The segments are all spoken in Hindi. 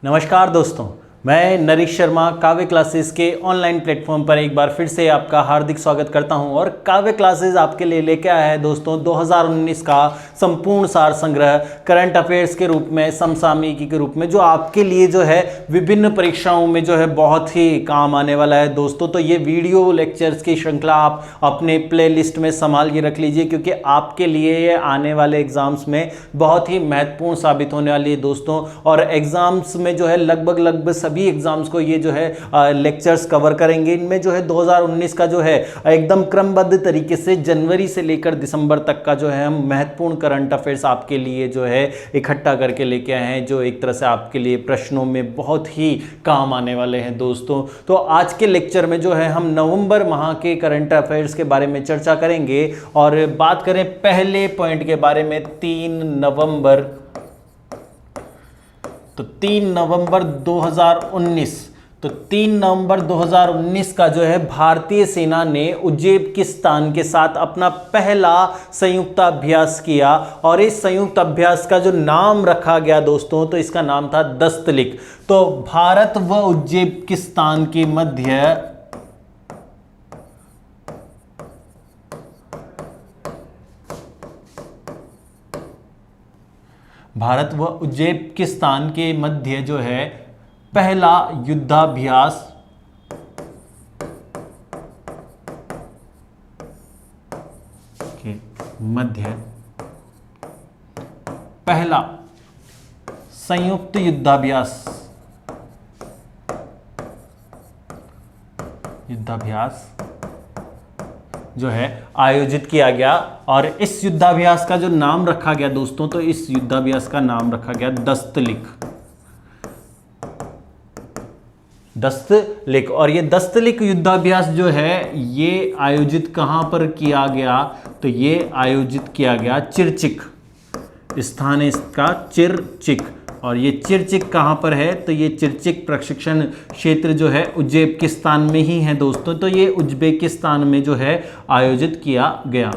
नमस्कार दोस्तों, मैं नरेश शर्मा काव्य क्लासेस के ऑनलाइन प्लेटफॉर्म पर एक बार फिर से आपका हार्दिक स्वागत करता हूं। और काव्य क्लासेस आपके लिए लेके आया है दोस्तों 2019 का संपूर्ण सार संग्रह करंट अफेयर्स के रूप में, समसामयिकी के रूप में, जो आपके लिए जो है विभिन्न परीक्षाओं में जो है बहुत ही काम आने वाला है दोस्तों। तो ये वीडियो लेक्चर्स की श्रृंखला आप अपने प्ले लिस्ट में संभाल के रख लीजिए, क्योंकि आपके लिए ये आने वाले एग्जाम्स में बहुत ही महत्वपूर्ण साबित होने वाली है दोस्तों। और एग्जाम्स में जो है लगभग सभी एग्जाम्स को ये जो है लेक्चर्स कवर करेंगे। इनमें जो है 2019 का जो है एकदम क्रमबद्ध तरीके से जनवरी से लेकर दिसंबर तक का जो है हम महत्वपूर्ण करंट अफेयर्स आपके लिए जो है इकट्ठा करके लेके आए हैं, जो एक तरह से आपके लिए प्रश्नों में बहुत ही काम आने वाले हैं दोस्तों। तो आज के लेक्चर में जो है हम नवंबर माह के करंट अफेयर्स के बारे में चर्चा करेंगे। और बात करें पहले पॉइंट के बारे में, 3 नवंबर, तो 3 नवंबर 2019, तो 3 नवंबर 2019 का जो है भारतीय सेना ने उज्बेकिस्तान के साथ अपना पहला संयुक्त अभ्यास किया। और इस संयुक्त अभ्यास का जो नाम रखा गया दोस्तों, तो इसका नाम था दस्तलिक। तो भारत व उज्बेकिस्तान के मध्य भारत व उज्बेकिस्तान के मध्य जो है पहला युद्धाभ्यास के मध्य पहला संयुक्त युद्धाभ्यास जो है आयोजित किया गया। और इस युद्धाभ्यास का जो नाम रखा गया दोस्तों, तो इस युद्धाभ्यास का नाम रखा गया दस्तलिक। और ये दस्तलिक युद्धाभ्यास जो है ये आयोजित कहां पर किया गया, तो ये आयोजित किया गया चिरचिक, स्थान है इसका चिरचिक। और ये चिरचिक कहां पर है, तो ये चिरचिक प्रशिक्षण क्षेत्र जो है उज्बेकिस्तान में ही है दोस्तों। तो ये उज्बेकिस्तान में जो है आयोजित किया गया,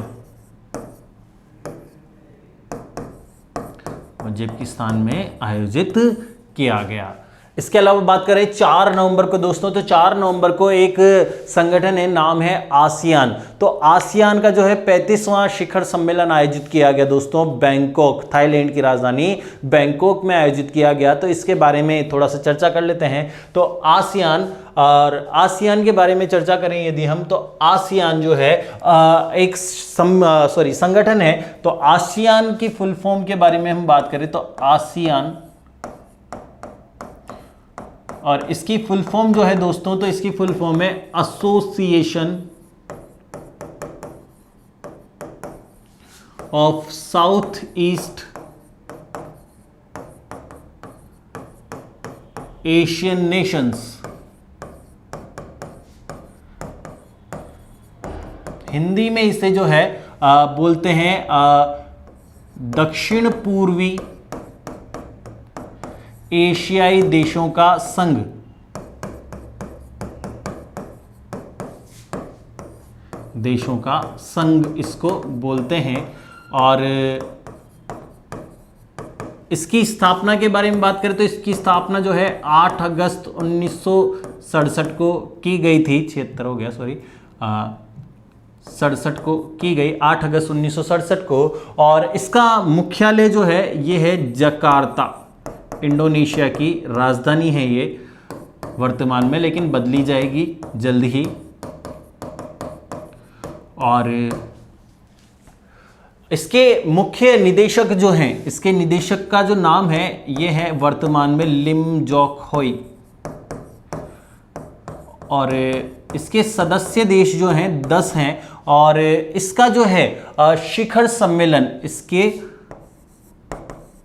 उज्बेकिस्तान में आयोजित किया गया। इसके अलावा बात करें 4 नवंबर को दोस्तों, तो 4 नवंबर को एक संगठन है, नाम है आसियान। तो आसियान का जो है 35वां शिखर सम्मेलन आयोजित किया गया दोस्तों बैंकॉक, थाईलैंड की राजधानी बैंकॉक में आयोजित किया गया। तो इसके बारे में थोड़ा सा चर्चा कर लेते हैं। तो आसियान, और आसियान के बारे में चर्चा करें यदि हम, तो आसियान जो है एक संगठन है। तो आसियान की फुल फॉर्म के बारे में हम बात करें तो आसियान, और इसकी फुल फॉर्म जो है दोस्तों, तो इसकी फुल फॉर्म है association of south east Asian Nations. Hindi में इसे जो है बोलते हैं दक्षिण पूर्वी एशियाई देशों का संघ। देशों का संघ इसको बोलते हैं। और इसकी स्थापना के बारे में बात करें तो इसकी स्थापना जो है 8 अगस्त 1967 को की गई थी। 76 हो गया, सॉरी, 67 को की गई, 8 अगस्त 1967 को। और इसका मुख्यालय जो है ये है जकार्ता, इंडोनेशिया की राजधानी है ये वर्तमान में, लेकिन बदली जाएगी जल्द ही। और इसके मुख्य निदेशक जो हैं, इसके निदेशक का जो नाम है ये है वर्तमान में लिम जॉक होई। और इसके सदस्य देश जो हैं 10 हैं। और इसका जो है शिखर सम्मेलन,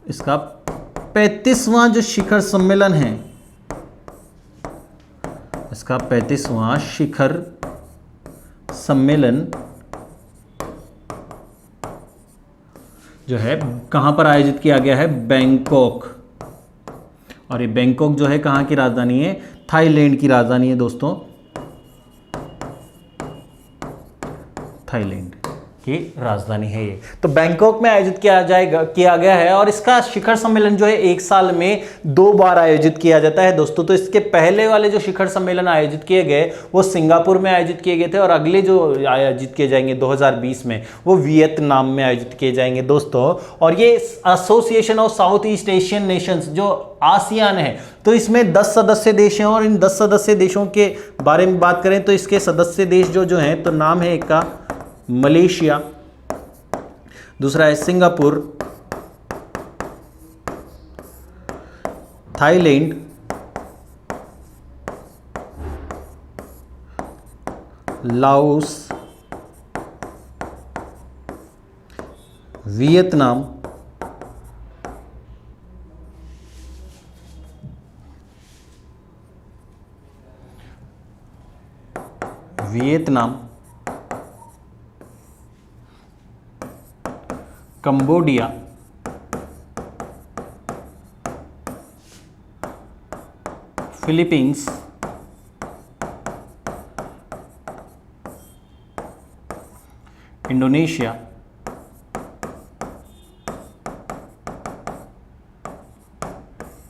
इसका 35वां जो शिखर सम्मेलन है, इसका 35वां शिखर सम्मेलन जो है कहां पर आयोजित किया गया है, बैंकॉक। और ये बैंकॉक जो है कहां की राजधानी है, थाईलैंड की राजधानी है दोस्तों, थाईलैंड। की राजधानी है ये। तो बैंकॉक में आयोजित किया गया है और इसका शिखर सम्मेलन जो है 1 साल में 2 बार आयोजित किया जाता है दोस्तों। तो इसके पहले वाले जो शिखर सम्मेलन आयोजित किए गए वो सिंगापुर में आयोजित किए गए थे और अगले जो आयोजित किए जाएंगे 2020 में वो वियतनाम में आयोजित किए जाएंगे दोस्तों। और ये association of south east Asian Nations जो आसियान है, तो इसमें 10 सदस्य देश हैं और इन 10 सदस्य देशों के बारे में बात करें तो इसके सदस्य देश जो हैं, तो नाम है एक का मलेशिया, दूसरा है Singapore, Thailand, Laos, Vietnam, Cambodia, Philippines, Indonesia,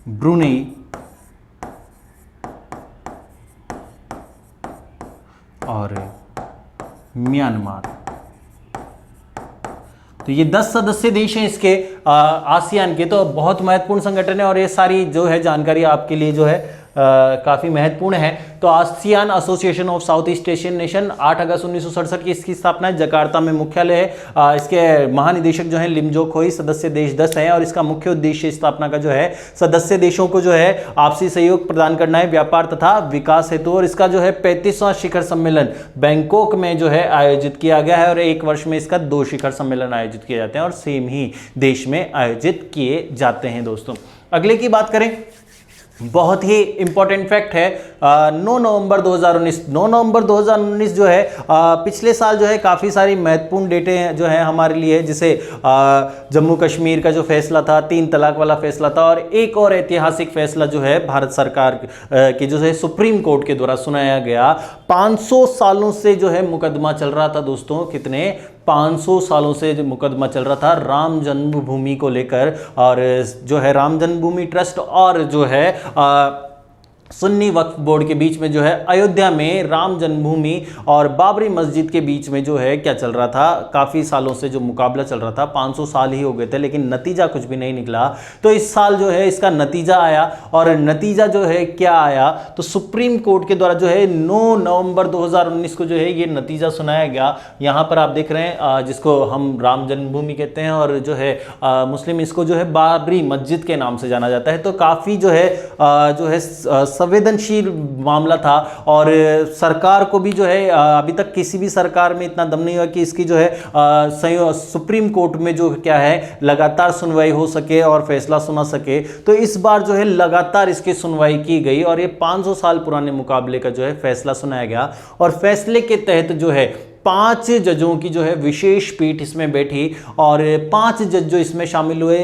Brunei और म्यांमार। तो ये 10 सदस्य देश हैं इसके आसियान के। तो बहुत महत्वपूर्ण संगठन है और ये सारी जो है जानकारी आपके लिए जो है काफ़ी महत्वपूर्ण है। तो ASEAN association of south east Asian nation 8 अगस्त 1967 की इसकी स्थापना है, जकार्ता में मुख्यालय है। इसके महानिदेशक जो है लिम जो खोई, सदस्य देश 10 हैं और इसका मुख्य उद्देश्य स्थापना का जो है सदस्य देशों को जो है आपसी सहयोग प्रदान करना है व्यापार तथा विकास हेतु। और इसका जो है 35वां शिखर सम्मेलन बैंकॉक में जो है आयोजित किया गया है और 1 वर्ष में इसका 2 शिखर सम्मेलन आयोजित किए जाते हैं और सेम ही देश में आयोजित किए जाते हैं दोस्तों। अगले की बात करें, बहुत ही इंपॉर्टेंट फैक्ट है 9 नवंबर 2019। 9 नवंबर 2019 जो है पिछले साल जो है काफ़ी सारी महत्वपूर्ण डेटे जो है हमारे लिए, जिसे जम्मू कश्मीर का जो फैसला था, 3 तलाक वाला फैसला था और एक और ऐतिहासिक फैसला जो है भारत सरकार की जो है सुप्रीम कोर्ट के द्वारा सुनाया गया। 500 सालों से जो है मुकदमा चल रहा था दोस्तों, कितने 500 सालों से जो मुकदमा चल रहा था राम जन्मभूमि को लेकर, और जो है राम जन्मभूमि ट्रस्ट और जो है सुन्नी वक्फ बोर्ड के बीच में जो है अयोध्या में राम जन्मभूमि और बाबरी मस्जिद के बीच में जो है क्या चल रहा था, काफ़ी सालों से जो मुकाबला चल रहा था, 500 साल ही हो गए थे लेकिन नतीजा कुछ भी नहीं निकला। तो इस साल जो है इसका नतीजा आया और नतीजा जो है क्या आया, तो सुप्रीम कोर्ट के द्वारा जो है 9 नवंबर 2019 को जो है ये नतीजा सुनाया गया। यहाँ पर आप देख रहे हैं जिसको हम राम जन्मभूमि कहते हैं और जो है मुस्लिम इसको जो है बाबरी मस्जिद के नाम से जाना जाता है। तो काफ़ी जो है संवेदनशील मामला था और सरकार को भी जो है अभी तक किसी भी सरकार में इतना दम नहीं हुआ कि इसकी जो है सुप्रीम कोर्ट में जो क्या है लगातार सुनवाई हो सके और फैसला सुना सके। तो इस बार जो है लगातार इसकी सुनवाई की गई और ये 500 साल पुराने मुकाबले का जो है फैसला सुनाया गया और फैसले के तहत जो है 5 जजों की जो है विशेष पीठ इसमें बैठी और 5 जज जो इसमें शामिल हुए।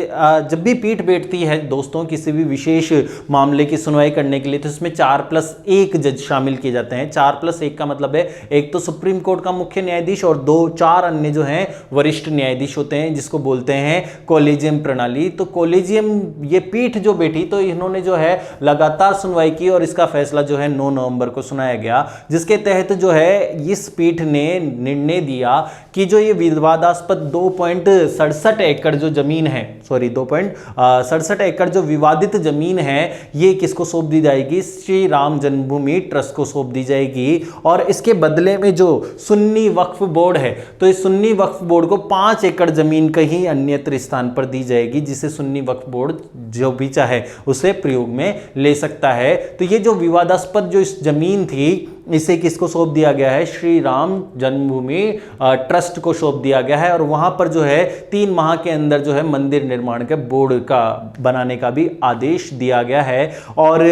जब भी पीठ बैठती है दोस्तों किसी भी विशेष मामले की सुनवाई करने के लिए, तो इसमें 4+1 जज शामिल किए जाते हैं। 4+1 का मतलब है एक तो सुप्रीम कोर्ट का मुख्य न्यायाधीश और 4 अन्य जो हैं वरिष्ठ न्यायाधीश होते हैं, जिसको बोलते हैं कॉलेजियम प्रणाली। तो कॉलेजियम ये पीठ जो बैठी, तो इन्होंने जो है लगातार सुनवाई की और इसका फैसला जो है 9 नवंबर को सुनाया गया, जिसके तहत जो है इस पीठ ने निर्णय दिया कि जो ये विवादास्पद 2.67 एकड़ जो जमीन है, 2.67 एकड़ जो विवादित जमीन है, ये किसको सौंप दी जाएगी, श्री राम जन्मभूमि ट्रस्ट को सौंप दी जाएगी। और इसके बदले में जो सुन्नी वक्फ बोर्ड है, तो इस सुन्नी वक्फ बोर्ड को 5 एकड़ जमीन कहीं अन्यत्र स्थान पर दी जाएगी, जिसे सुन्नी वक्फ बोर्ड जो भी चाहे उसे प्रयोग में ले सकता है। तो ये जो विवादास्पद जो इस जमीन थी, इसे किसको सौंप दिया गया है, श्री राम जन्मभूमि ट्रस्ट को सौंप दिया गया है। और वहां पर जो है 3 माह के अंदर जो है मंदिर निर्माण के बोर्ड का बनाने का भी आदेश दिया गया है। और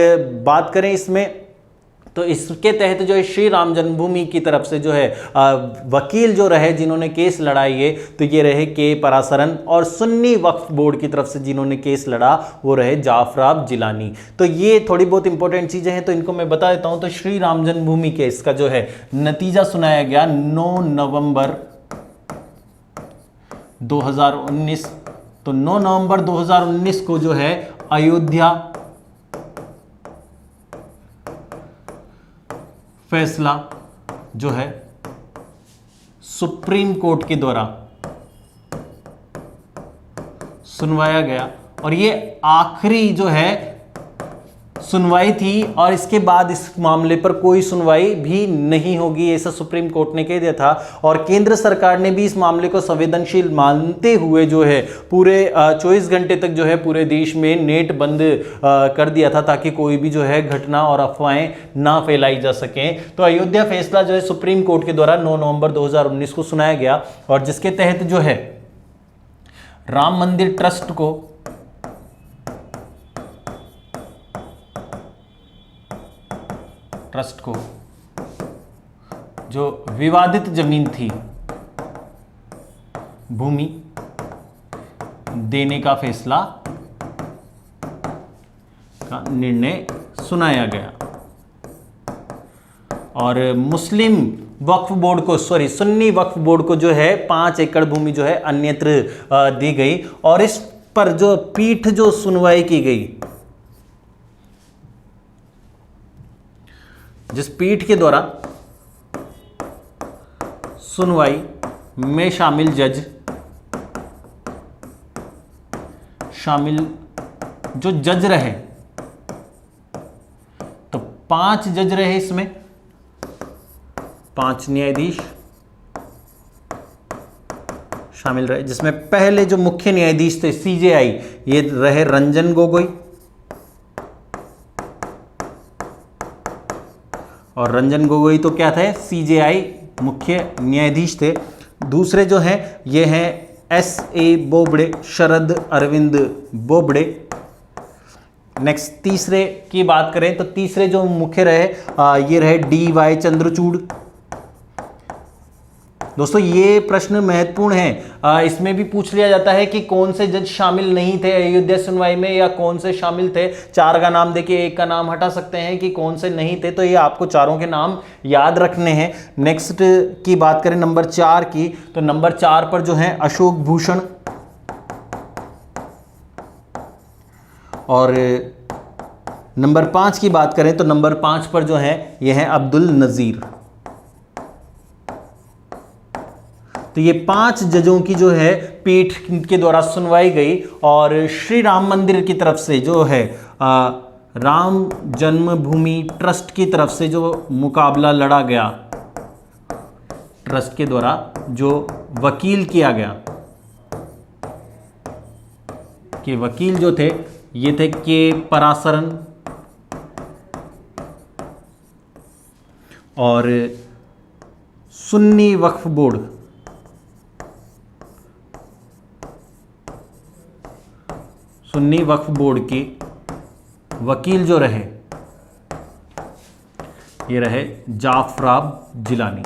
बात करें इसमें, तो इसके तहत जो है श्री राम जन्मभूमि की तरफ से जो है वकील जो रहे जिन्होंने केस लड़ाई है, तो ये रहे के परासरन, और सुन्नी वक्फ बोर्ड की तरफ से जिन्होंने केस लड़ा वो रहे जाफराब जिलानी। तो ये थोड़ी बहुत इंपॉर्टेंट चीजें हैं, तो इनको मैं बता देता हूं। तो श्री राम जन्मभूमि केस का जो है नतीजा सुनाया गया 9 नवंबर 2019। तो 9 नवंबर 2019 को जो है अयोध्या फैसला जो है सुप्रीम कोर्ट के द्वारा सुनवाया गया, और ये आखिरी जो है सुनवाई थी, और इसके बाद इस मामले पर कोई सुनवाई भी नहीं होगी, ऐसा सुप्रीम कोर्ट ने कह दिया था। और केंद्र सरकार ने भी इस मामले को संवेदनशील मानते हुए जो है पूरे 24 घंटे तक जो है पूरे देश में नेट बंद कर दिया था, ताकि कोई भी जो है घटना और अफवाहें ना फैलाई जा सकें। तो अयोध्या फैसला जो है सुप्रीम कोर्ट के द्वारा 9 नवंबर 2019 को सुनाया गया, और जिसके तहत जो है राम मंदिर ट्रस्ट को जो विवादित जमीन थी, भूमि देने का फैसला का निर्णय सुनाया गया। और मुस्लिम वक्फ बोर्ड को सुन्नी वक्फ बोर्ड को जो है 5 एकड़ भूमि जो है अन्यत्र दी गई, और इस पर जो पीठ जो सुनवाई की गई, जिस पीठ के द्वारा सुनवाई में शामिल जो जज रहे, तो 5 जज रहे, इसमें 5 न्यायाधीश शामिल रहे, जिसमें पहले जो मुख्य न्यायाधीश थे CJI, ये रहे रंजन गोगोई, और रंजन गोगोई तो क्या थे, CJI मुख्य न्यायाधीश थे। दूसरे जो हैं ये हैं SA बोबड़े, शरद अरविंद बोबड़े। नेक्स्ट तीसरे की बात करें तो तीसरे जो मुख्य रहे ये रहे DY चंद्रचूड़। दोस्तों ये प्रश्न महत्वपूर्ण है, इसमें भी पूछ लिया जाता है कि कौन से जज शामिल नहीं थे अयोध्या सुनवाई में, या कौन से शामिल थे। 4 का नाम देके 1 का नाम हटा सकते हैं कि कौन से नहीं थे, तो ये आपको चारों के नाम याद रखने हैं। नेक्स्ट की बात करें नंबर 4 की, तो नंबर 4 पर जो है अशोक भूषण, और नंबर 5 की बात करें तो नंबर 5 पर जो है यह है अब्दुल नजीर। तो ये 5 जजों की जो है पीठ के द्वारा सुनवाई गई, और श्री राम मंदिर की तरफ से जो है राम जन्मभूमि ट्रस्ट की तरफ से जो मुकाबला लड़ा गया, ट्रस्ट के द्वारा जो वकील किया गया, कि वकील जो थे ये थे के पराशरन और सुन्नी वक्फ बोर्ड, सुन्नी वक्फ बोर्ड के वकील जो रहे ये रहे जाफराब जिलानी।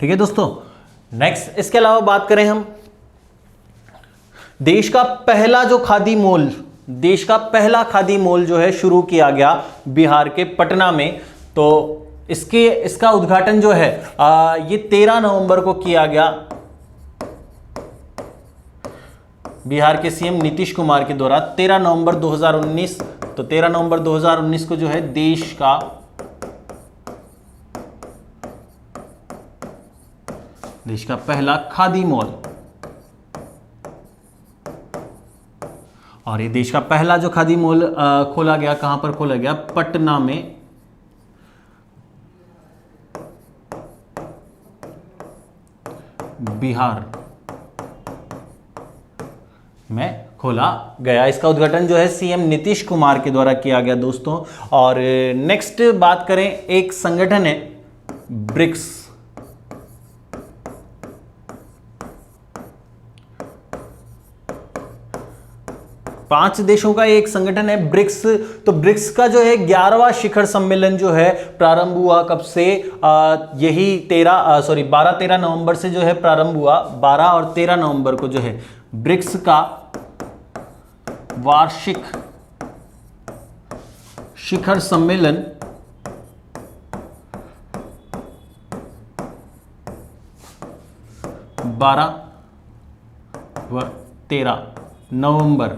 ठीक है दोस्तों, नेक्स्ट इसके अलावा बात करें हम देश का पहला खादी मॉल जो है शुरू किया गया बिहार के पटना में। तो इसका उद्घाटन जो है ये 13 नवंबर को किया गया बिहार के CM नीतीश कुमार के द्वारा, 13 नवंबर 2019। तो 13 नवंबर 2019 को जो है देश का पहला खादी मॉल, और ये देश का पहला जो खादी मॉल खोला गया, कहां पर खोला गया, पटना में। बिहार में खोला गया। इसका उद्घाटन जो है CM नीतीश कुमार के द्वारा किया गया दोस्तों। और नेक्स्ट बात करें, एक संगठन है ब्रिक्स, 5 देशों का एक संगठन है ब्रिक्स। तो ब्रिक्स का जो है 11वां शिखर सम्मेलन जो है प्रारंभ हुआ कब से, यही 12-13 नवंबर से जो है प्रारंभ हुआ। 12 और 13 नवंबर को जो है ब्रिक्स का वार्षिक शिखर सम्मेलन 12 व 13 नवंबर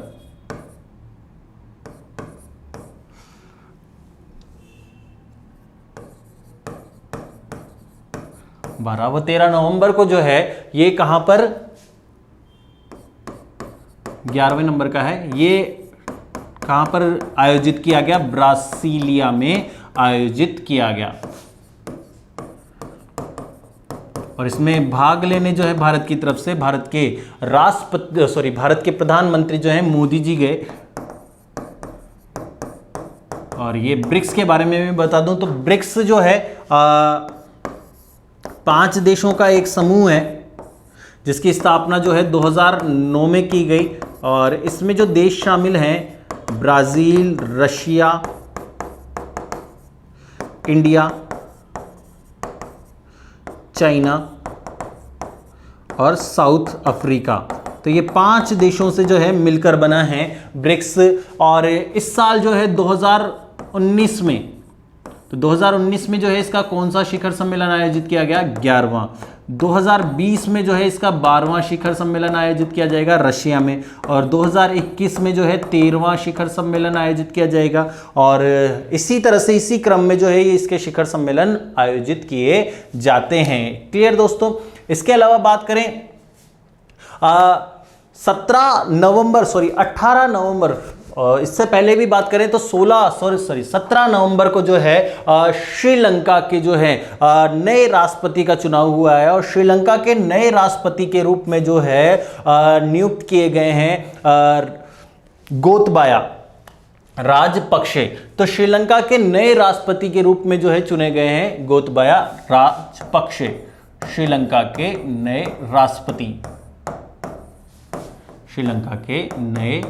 12 व 13 नवंबर को जो है ये कहां पर 11वें नंबर का है, ये कहां पर आयोजित किया गया, ब्रासीलिया में आयोजित किया गया। और इसमें भाग लेने जो है भारत की तरफ से भारत के प्रधानमंत्री जो है मोदी जी गए। और ये ब्रिक्स के बारे में भी बता दूं तो ब्रिक्स जो है 5 देशों का एक समूह है जिसकी स्थापना जो है 2009 में की गई। और इसमें जो देश शामिल हैं ब्राज़ील, रशिया, इंडिया, चाइना और साउथ अफ्रीका। तो ये 5 देशों से जो है मिलकर बना है ब्रिक्स। और इस साल जो है 2019 में, तो 2019 में जो है इसका कौन सा शिखर सम्मेलन आयोजित किया गया, 11वां। 2020 में जो है इसका 12वां शिखर सम्मेलन आयोजित किया जाएगा रशिया में। और 2021 में जो है 13वां शिखर सम्मेलन आयोजित किया जाएगा। और इसी तरह से इसी क्रम में जो है ये इसके शिखर सम्मेलन आयोजित किए जाते हैं। क्लियर दोस्तों। इसके अलावा बात करें 18 नवंबर, इससे पहले भी बात करें तो 17 नवंबर को जो है श्रीलंका के जो है नए राष्ट्रपति का चुनाव हुआ है। और श्रीलंका के नए राष्ट्रपति के रूप में जो है नियुक्त किए गए हैं गोतबाया राजपक्षे। तो श्रीलंका के नए राष्ट्रपति के रूप में जो है चुने गए हैं गोतबाया राजपक्षे, श्रीलंका के नए राष्ट्रपति, श्रीलंका के नए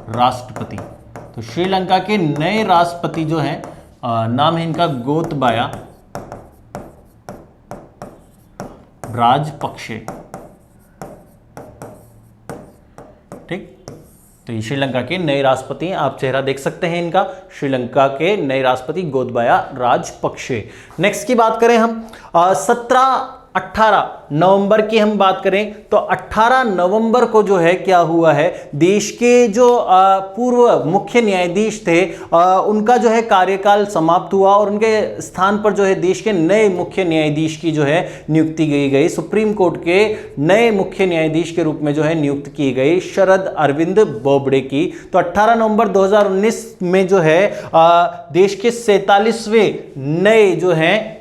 राष्ट्रपति। तो श्रीलंका के नए राष्ट्रपति जो हैं नाम है इनका गोतबाया राजपक्षे। ठीक, तो ये श्रीलंका के नए राष्ट्रपति, आप चेहरा देख सकते हैं इनका, श्रीलंका के नए राष्ट्रपति गोतबाया राजपक्षे। नेक्स्ट की बात करें हम 18 नवंबर की हम बात करें तो 18 नवंबर को जो है क्या हुआ है, देश के जो पूर्व मुख्य न्यायाधीश थे उनका जो है कार्यकाल समाप्त हुआ और उनके स्थान पर जो है देश के नए मुख्य न्यायाधीश की जो है नियुक्ति की गई। सुप्रीम कोर्ट के नए मुख्य न्यायाधीश के रूप में जो है नियुक्त की गई शरद अरविंद बोबडे की। तो 18 नवंबर 2019 में जो है देश के 47वें नए जो हैं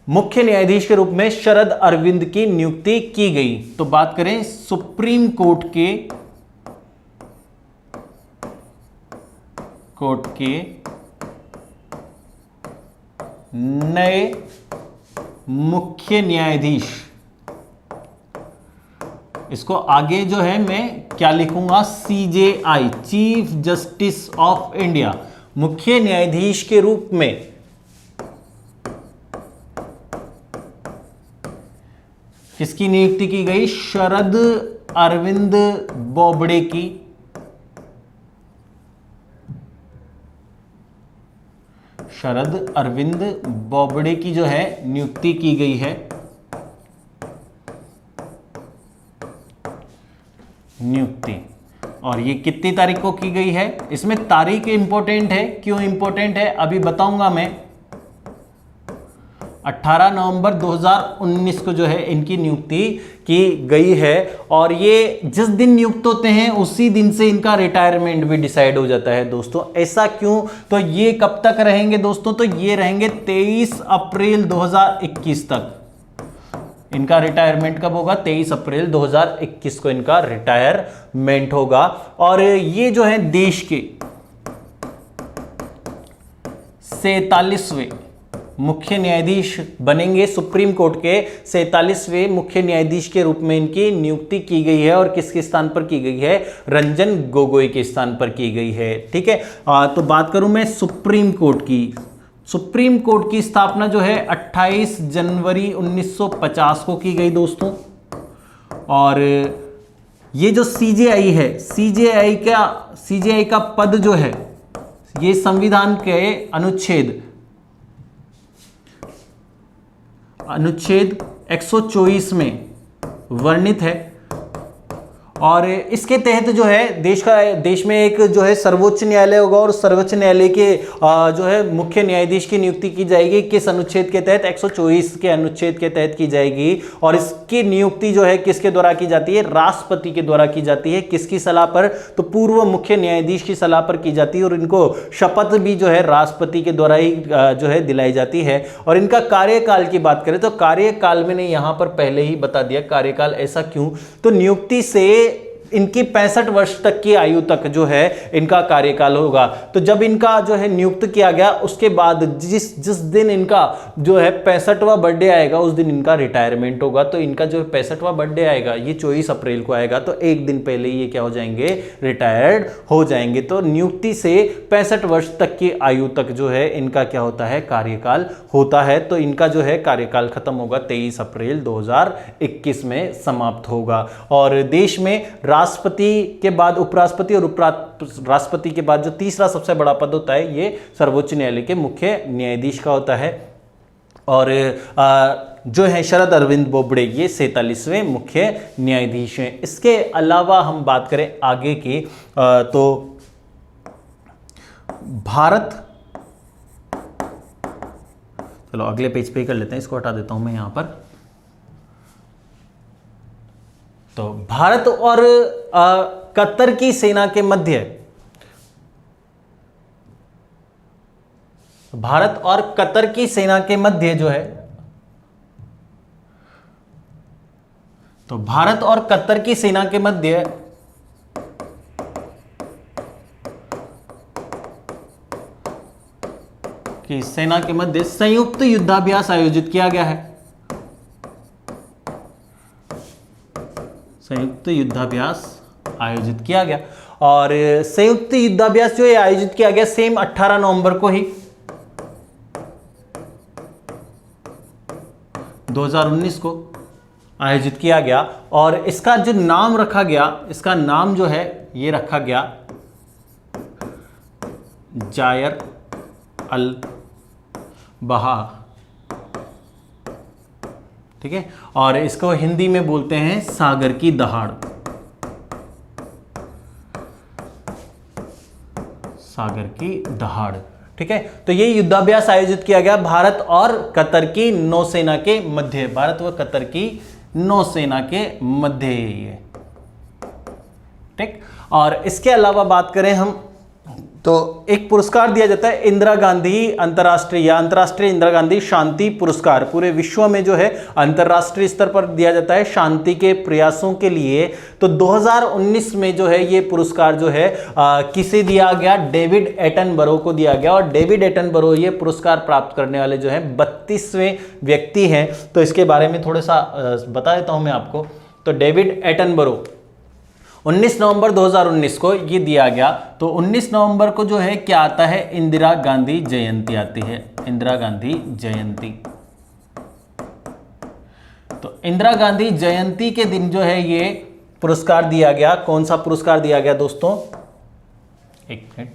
मुख्य न्यायाधीश के रूप में शरद अरविंद की नियुक्ति की गई। तो बात करें सुप्रीम कोर्ट के नए मुख्य न्यायाधीश, इसको आगे जो है मैं क्या लिखूंगा, CJI, chief justice of India, मुख्य न्यायाधीश के रूप में किसकी नियुक्ति की गई, शरद अरविंद बोबडे की। शरद अरविंद बोबडे की जो है नियुक्ति की गई है। नियुक्ति, और ये कितनी तारीख को की गई है, इसमें तारीख इंपॉर्टेंट है। क्यों इंपॉर्टेंट है अभी बताऊंगा मैं। 18 नवंबर 2019 को जो है इनकी नियुक्ति की गई है। और ये जिस दिन नियुक्त होते हैं उसी दिन से इनका रिटायरमेंट भी डिसाइड हो जाता है दोस्तों। ऐसा क्यों, तो ये कब तक रहेंगे दोस्तों, तो ये रहेंगे 23 अप्रैल 2021 तक। इनका रिटायरमेंट कब होगा, 23 अप्रैल 2021 को इनका रिटायरमेंट होगा। और ये जो है देश के 47वें मुख्य न्यायाधीश बनेंगे। सुप्रीम कोर्ट के 47वें मुख्य न्यायाधीश के रूप में इनकी नियुक्ति की गई है। और किसके स्थान पर की गई है, रंजन गोगोई के स्थान पर की गई है। ठीक है, तो बात करूं मैं सुप्रीम कोर्ट की। सुप्रीम कोर्ट की स्थापना जो है 28 जनवरी 1950 को की गई दोस्तों। और ये जो CJI है, CJI का पद जो है, ये संविधान के अनुच्छेद 124 में वर्णित है। और इसके तहत जो है देश में एक जो है सर्वोच्च न्यायालय होगा और सर्वोच्च न्यायालय के जो है मुख्य न्यायाधीश की नियुक्ति की जाएगी। किस अनुच्छेद के तहत? 124 के अनुच्छेद के तहत की जाएगी। और इसकी नियुक्ति जो है किसके द्वारा की जाती है? राष्ट्रपति के द्वारा की जाती है। किसकी सलाह पर? तो पूर्व मुख्य न्यायाधीश की सलाह पर की जाती है। और इनको शपथ भी जो है राष्ट्रपति के द्वारा ही जो है दिलाई जाती है। और इनका कार्यकाल की बात करें तो कार्यकाल मैंने यहां पर पहले ही बता दिया। कार्यकाल ऐसा क्यों? तो नियुक्ति से इनकी 65 वर्ष तक की आयु तक जो है इनका कार्यकाल होगा। तो जब इनका जो है नियुक्त किया गया उसके बाद जिस दिन इनका जो है 65वां बर्थडे आएगा उस दिन इनका रिटायरमेंट होगा। तो इनका जो 65वां बर्थडे आएगा ये 24 अप्रैल को आएगा। तो एक दिन पहले ये क्या हो जाएंगे? रिटायर्ड हो जाएंगे। तो नियुक्ति से 65 वर्ष तक की आयु तक जो है इनका क्या होता है? कार्यकाल होता है। तो इनका जो है कार्यकाल खत्म होगा 23 अप्रैल 2021 में समाप्त होगा। और देश में राष्ट्रपति के बाद उपराष्ट्रपति और उपराष्ट्रपति के बाद जो तीसरा सबसे बड़ा पद होता है ये सर्वोच्च न्यायालय के मुख्य न्यायाधीश का होता है। और जो है शरद अरविंद बोबड़े ये 47वें मुख्य न्यायाधीश हैं। इसके अलावा हम बात करें आगे की तो भारत, चलो अगले पेज पे कर लेते हैं, इसको हटा देता हूं मैं यहां पर। तो भारत और कतर की सेना के मध्य, भारत और कतर की सेना के मध्य जो है, तो भारत और कतर की सेना के मध्य की सेना के मध्य संयुक्त युद्धाभ्यास आयोजित किया गया है। संयुक्त युद्धाभ्यास आयोजित किया गया। और संयुक्त युद्धाभ्यास जो है आयोजित किया गया सेम 18 नवंबर को ही 2019 को आयोजित किया गया। और इसका जो नाम रखा गया, इसका नाम जो है ये रखा गया जायर अल बहा, ठीक है। और इसको हिंदी में बोलते हैं सागर की दहाड़, सागर की दहाड़, ठीक है। तो ये युद्धाभ्यास आयोजित किया गया भारत और कतर की नौसेना के मध्य, भारत व कतर की नौसेना के मध्य ये, ठीक। और इसके अलावा बात करें हम तो एक पुरस्कार दिया जाता है इंदिरा गांधी अंतर्राष्ट्रीय या अंतर्राष्ट्रीय इंदिरा गांधी शांति पुरस्कार। पूरे विश्व में जो है अंतर्राष्ट्रीय स्तर पर दिया जाता है शांति के प्रयासों के लिए। तो 2019 में जो है ये पुरस्कार जो है किसे दिया गया? डेविड एटनबरो को दिया गया। और डेविड एटनबरो ये पुरस्कार प्राप्त करने वाले जो है 32वें व्यक्ति हैं। तो इसके बारे में थोड़ा सा बता देता हूं मैं आपको। तो डेविड एटनबरो 19 नवंबर 2019 को ये दिया गया। तो 19 नवंबर को जो है क्या आता है? इंदिरा गांधी जयंती आती है, इंदिरा गांधी जयंती। तो इंदिरा गांधी जयंती के दिन जो है ये पुरस्कार दिया गया। कौन सा पुरस्कार दिया गया दोस्तों? एक मिनट,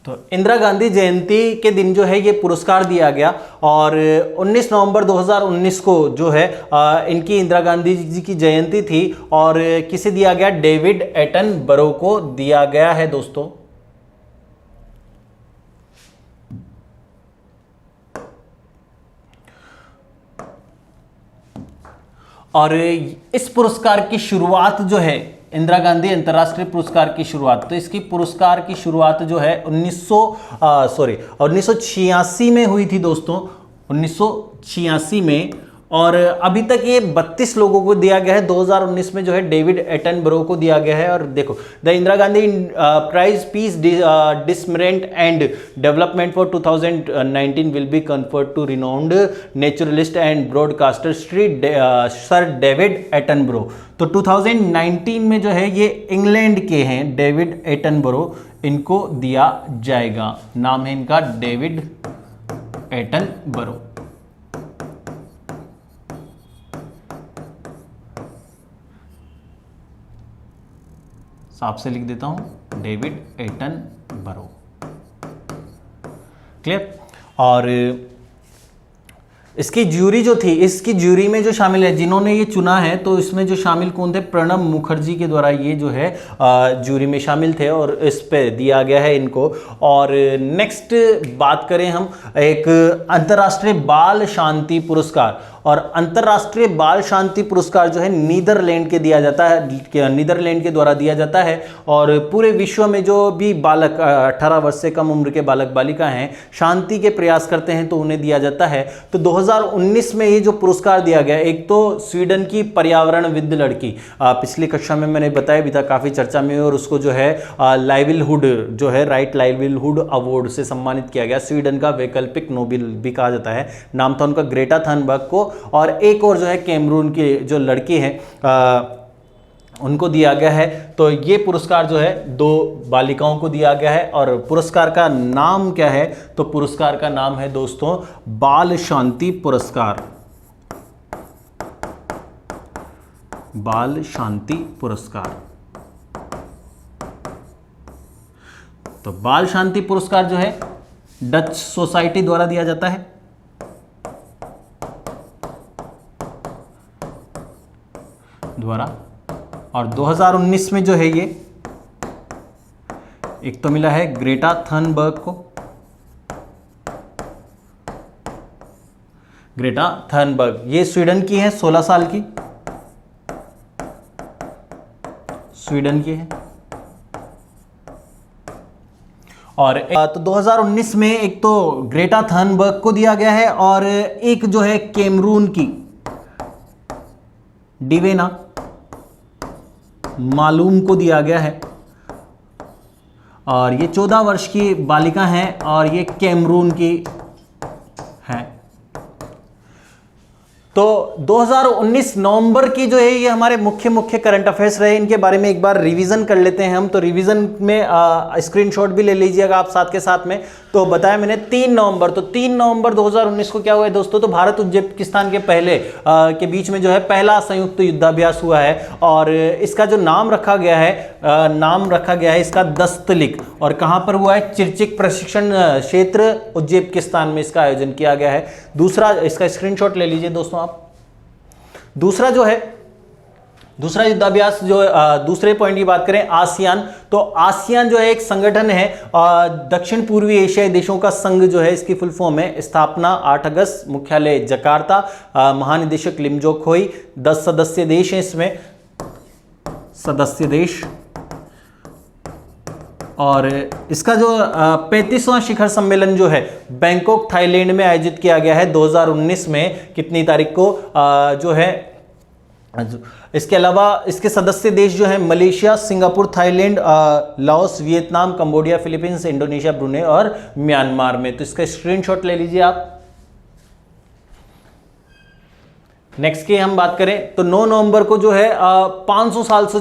तो इंदिरा गांधी जयंती के दिन जो है ये पुरस्कार दिया गया। और 19 नवंबर 2019 को जो है इनकी इंदिरा गांधी जी की जयंती थी। और किसे दिया गया? डेविड एटनबरो को दिया गया है दोस्तों। और इस पुरस्कार की शुरुआत जो है इंदिरा गांधी अंतर्राष्ट्रीय पुरस्कार की शुरुआत, तो इसकी पुरस्कार की शुरुआत जो है 1986 में हुई थी दोस्तों, 1986 में। और अभी तक ये 32 लोगों को दिया गया है। 2019 में जो है डेविड एटनबरो को दिया गया है। और देखो the Indira Gandhi prize peace disarmament and development for 2019 will be conferred to renowned naturalist and broadcaster sir David Attenborough. तो 2019 में जो है ये इंग्लैंड के हैं डेविड एटनबरो, इनको दिया जाएगा। नाम है इनका डेविड एटनबरो। साफ से लिख देता हूं, डेविड एटनबरो। क्लियर। और इसकी ज्यूरी जो थी, इसकी ज्यूरी में जो शामिल है, जिन्होंने ये चुना है, तो इसमें जो शामिल कौन थे, प्रणब मुखर्जी के द्वारा ये जो है ज्यूरी में शामिल थे और इस पे दिया गया है इनको। और नेक्स्ट बात करें हम एक अंतर्राष्ट्रीय बाल शांति पुरस्कार, और अंतर्राष्ट्रीय बाल शांति पुरस्कार जो है नीदरलैंड के दिया जाता है, नीदरलैंड के द्वारा दिया जाता है। और पूरे विश्व में जो भी बालक 18 वर्ष से कम उम्र के बालक बालिका हैं, शांति के प्रयास करते हैं, तो उन्हें दिया जाता है। तो 2019 में ये जो पुरस्कार दिया गया, एक तो स्वीडन की पर्यावरणविद लड़की, पिछली कक्षा में मैंने बताया भी था, काफ़ी चर्चा में, और उसको जो है लाइवलीहुड जो है राइट लाइवलीहुड अवार्ड से सम्मानित किया गया। स्वीडन का वैकल्पिक नोबेल भी कहा जाता है, नाम था उनका ग्रेटा थनबर्ग को। और एक और जो है कैमरून की जो लड़की है उनको दिया गया है। तो ये पुरस्कार जो है 2 बालिकाओं को दिया गया है। और पुरस्कार का नाम क्या है, तो पुरस्कार का नाम है दोस्तों बाल शांति पुरस्कार, बाल शांति पुरस्कार। तो बाल शांति पुरस्कार जो है डच सोसाइटी द्वारा दिया जाता है। और 2019 में जो है ये एक तो मिला है ग्रेटा थनबर्ग को, ग्रेटा थनबर्ग, ये स्वीडन की है, 16 साल की, स्वीडन की है। और तो 2019 में एक तो ग्रेटा थनबर्ग को दिया गया है, और एक जो है कैमरून की डिवेना मालूम को दिया गया है। और ये 14 वर्ष की बालिका हैं और ये कैमरून की हैं। तो 2019 नवंबर की जो है ये हमारे मुख्य करंट अफेयर्स रहे, इनके बारे में एक बार रिवीजन कर लेते हैं हम। तो रिवीजन में स्क्रीनशॉट भी ले लीजिएगा आप साथ के साथ में। तो बताया मैंने 3 नवंबर, तो 3 नवंबर 2019 को क्या हुआ है दोस्तों, तो भारत उज्बेकिस्तान के पहले के बीच में जो है पहला संयुक्त युद्धाभ्यास हुआ है। और इसका जो नाम रखा गया है इसका दस्तलिक, और कहां पर हुआ है, चिरचिक प्रशिक्षण क्षेत्र उज्बेकिस्तान में इसका आयोजन किया गया है। दूसरा, इसका स्क्रीनशॉट ले लीजिए दोस्तों आप। दूसरा जो है, दूसरा युद्धाभ्यास जो दूसरे पॉइंट की बात करें, आसियान। तो आसियान जो है एक संगठन है, दक्षिण पूर्वी एशियाई देशों का संघ जो है, इसकी फुल फॉर्म है। स्थापना 8 अगस्त, मुख्यालय जकार्ता, महानिदेशक लिमजो खोई। 10 सदस्य देश हैं इसमें, सदस्य देश। और इसका जो 35वां शिखर सम्मेलन जो है बैंकॉक थाईलैंड में आयोजित किया गया है 2019 में, कितनी तारीख को जो है। इसके अलावा इसके सदस्य देश जो है Malaysia, Singapore, Thailand, Laos, Vietnam, Cambodia, Philippines, Indonesia, Brunei और म्यांमार में। तो इसका स्क्रीनशॉट ले लीजिए आप। नेक्स्ट की हम बात करें तो 9 नवंबर को जो है 500 साल से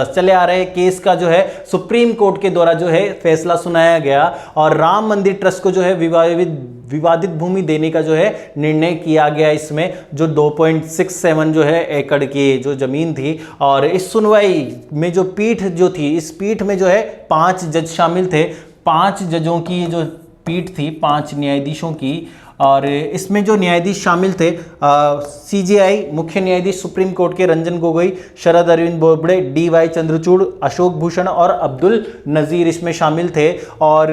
चले आ रहे केस का जो है सुप्रीम कोर्ट के द्वारा जो है फैसला सुनाया गया, और राम मंदिर ट्रस्ट को जो है विवादित भूमि देने का जो है निर्णय किया गया। इसमें जो 2.67 जो है एकड़ की जो जमीन थी, और इस सुनवाई में जो पीठ जो थी, इस पीठ में जो है 5 जज शामिल थे। 5 जजों की जो पीठ थी, 5 न्यायाधीशों की, और इसमें जो न्यायाधीश शामिल थे सीजेआई मुख्य न्यायाधीश सुप्रीम कोर्ट के रंजन गोगोई, शरद अरविंद बोबड़े, डीवाई चंद्रचूड़, अशोक भूषण और अब्दुल नजीर इसमें शामिल थे। और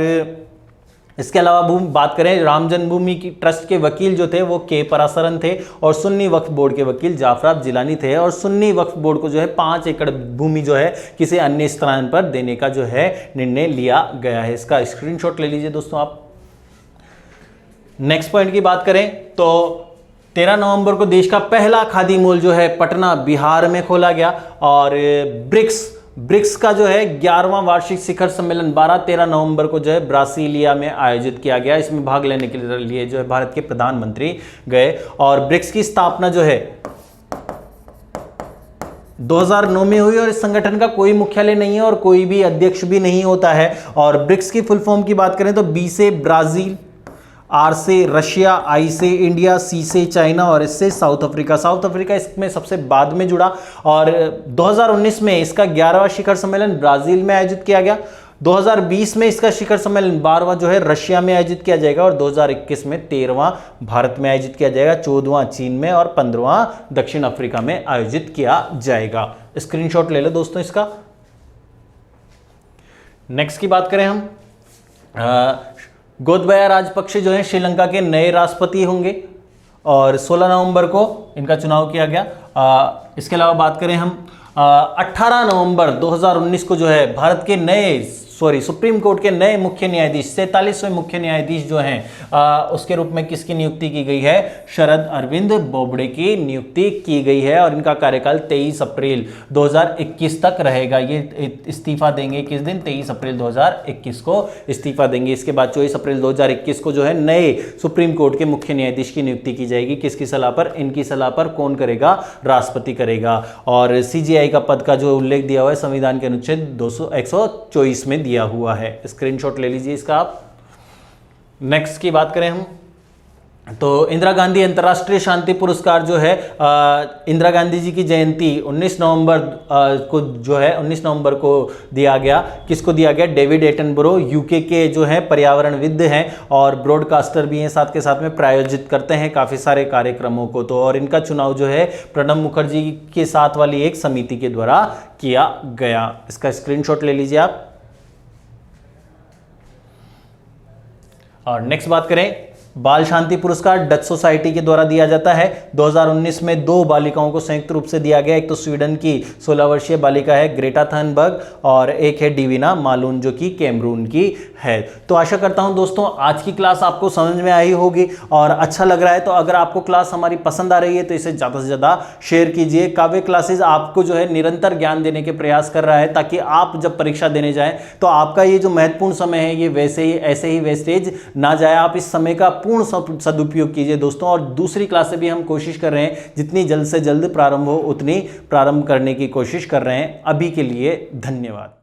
इसके अलावा बात करें राम जन्मभूमि की ट्रस्ट के वकील जो थे वो के परासरन थे, और सुन्नी वक्फ बोर्ड के वकील जाफराब जिलानी थे। और सुन्नी वक्फ बोर्ड को जो है 5 एकड़ भूमि जो है किसी अन्य स्थान पर देने का जो है निर्णय लिया गया है। इसका स्क्रीनशॉट ले लीजिए दोस्तों आप। नेक्स्ट पॉइंट की बात करें तो 13 नवंबर को देश का पहला खादी मॉल जो है पटना बिहार में खोला गया। और ब्रिक्स का जो है 11वां वार्षिक शिखर सम्मेलन 12-13 नवंबर को जो है ब्रासीलिया में आयोजित किया गया। इसमें भाग लेने के लिए जो है भारत के प्रधानमंत्री गए। और ब्रिक्स की स्थापना जो है 2009 में हुई, और इस संगठन का कोई मुख्यालय नहीं है और कोई भी अध्यक्ष भी नहीं होता है। और ब्रिक्स की फुल फॉर्म की बात करें तो बी से ब्राजील, आर से रशिया, आई से इंडिया, सी से चाइना और एस से साउथ अफ्रीका। साउथ अफ्रीका इसमें सबसे बाद में जुड़ा और 2019 में इसका 11वां शिखर सम्मेलन ब्राजील में आयोजित किया गया। 2020 में इसका शिखर सम्मेलन 12वां जो है रशिया में आयोजित किया जाएगा और 2021 में 13वां भारत में आयोजित किया जाएगा, 14वां चीन में और 15वां दक्षिण अफ्रीका में आयोजित किया जाएगा। स्क्रीनशॉट ले लो दोस्तों इसका। नेक्स्ट की बात करें हम, गोतबाया राजपक्षे जो है श्रीलंका के नए राष्ट्रपति होंगे और 16 नवंबर को इनका चुनाव किया गया। इसके अलावा बात करें हम 18 नवंबर 2019 को जो है भारत के सुप्रीम कोर्ट के नए मुख्य न्यायाधीश 47वें मुख्य न्यायाधीश जो हैं उसके रूप में किसकी नियुक्ति की गई है? शरद अरविंद बोबडे की नियुक्ति की गई है और इनका कार्यकाल 23 अप्रैल 2021 तक रहेगा। ये इस्तीफा देंगे किस दिन? 23 अप्रैल 2021 को इस्तीफा देंगे। इसके बाद 24 अप्रैल 2021 को जो है नए सुप्रीम कोर्ट के मुख्य न्यायाधीश की नियुक्ति की जाएगी। किसकी सलाह पर? इनकी सलाह पर। कौन करेगा? राष्ट्रपति करेगा। और सीजेआई का पद का जो उल्लेख दिया हुआ है संविधान के अनुच्छेद 124 में दिया हुआ है। स्क्रीनशॉट ले लीजिए इसका आप। नेक्स्ट की बात करें हम तो इंदिरा गांधी अंतर्राष्ट्रीय शांति पुरस्कार जो है इंदिरा गांधी जी की जयंती 19 नवंबर को जो है 19 नवंबर को दिया गया। किसको दिया गया? डेविड एटनबरो, यूके के जो है पर्यावरणविद हैं और ब्रॉडकास्टर भी हैं, साथ के साथ में प्रायोजित करते हैं काफ़ी सारे कार्यक्रमों को। तो और इनका चुनाव जो है प्रणब मुखर्जी के साथ वाली एक समिति के द्वारा किया गया। इसका स्क्रीनशॉट ले लीजिए आप। और नेक्स्ट बात करें, बाल शांति पुरस्कार डच सोसाइटी के द्वारा दिया जाता है। 2019 में 2 बालिकाओं को संयुक्त रूप से दिया गया। एक तो स्वीडन की 16 वर्षीय बालिका है ग्रेटा थनबर्ग और एक है डिवीना मालून जो कि कैमरून की है। तो आशा करता हूं दोस्तों आज की क्लास आपको समझ में आई होगी और अच्छा लग रहा है। तो अगर आपको क्लास हमारी पसंद आ रही है तो इसे ज़्यादा से ज़्यादा शेयर कीजिए। काव्य क्लासेज आपको जो है निरंतर ज्ञान देने के प्रयास कर रहा है ताकि आप जब परीक्षा देने जाएं तो आपका ये जो महत्वपूर्ण समय है ये वैसे ही ऐसे ही वेस्टेज ना जाए। आप इस समय का पूर्ण सदुपयोग कीजिए दोस्तों। और दूसरी क्लास से भी हम कोशिश कर रहे हैं जितनी जल्द से जल्द प्रारंभ हो उतनी प्रारंभ करने की कोशिश कर रहे हैं। अभी के लिए धन्यवाद।